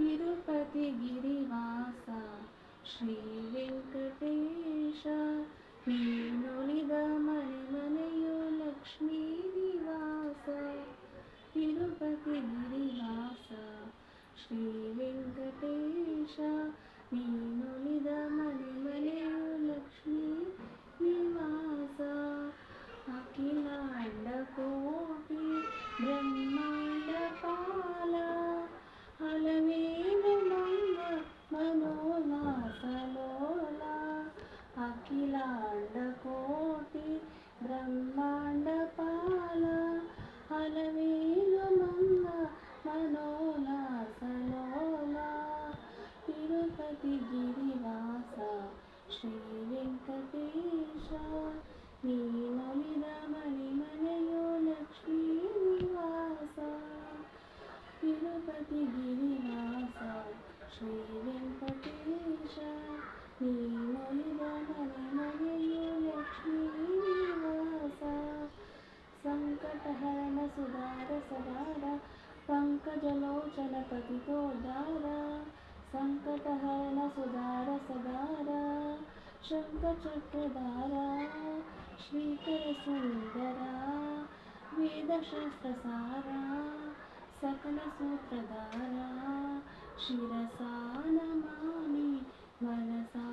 తిరుపతి గిరివాస శ్రీ వెంకటేಶ ನೀನೊಲಿದ ಮನೆ ಮನೆಯು ಲಕ್ಷ್ಮೀ ನಿವಾಸ ತಿರುಪತಿ ಗಿರಿವಾಸ ಶ್ರೀ ವೆಂಕಟೇಶ ನೀನೊಲಿದ ಮನೆ ಮನೆಯು ಲಕ್ಷ್ಮೀ ನಿವಾಸ ಅಖಿಲಾಂಡ ಕೋಟಿ ಬ್ರಹ್ಮಾಂಡ ಪಾಲ ಹಲವೇನು ಮಂಗ ಮನೋಲ್ಲಾಸಲೋಲ ಅಖಿಲಾಂಡ ಕೋಟಿ ಬ್ರಹ್ಮಾಂಡ ಪಾಲ ಹಲವೇನು ಮಂಗ ಮನೋಲ್ಲಾಸಲೋಲ ತಿರುಪತಿ ಗಿರಿವಾಸ ಶ್ರೀ ವೆಂಕಟೇಶ ನೀನೊಲಿದ ಮನೆ ಮನೆಯೋ ಲಕ್ಷ್ಮೀ ನಿವಾಸ ತಿರುಪತಿ ಗಿರಿವಾಸ ಶ್ರೀ ವೆಂಕಟೇಶ ನೀನೊಲಿದ ಮನೆ ಮನೆಯೋ ಲಕ್ಷ್ಮೀ ನಿವಾಸ ಸಂಕಟಹರಣ ಸುಧಾರ ಸದಾರ ಪಂಕಜಲೋಚನ ಪತಿತೋದ್ಧಾರ ಸಂಕಟಹರಣ ಸುಧಾರ ಸದಾರ ಶಂಖಚಕ್ರಧಾರ ಶ್ರೀಕರ ಸುಂದರ ವೇದಶಾಸ್ತ್ರಸಾರ ಸಕಲ ಸೂತ್ರಧಾರ ಶಿರಸಾ ನಮಾಮಿ ಮನಸಾ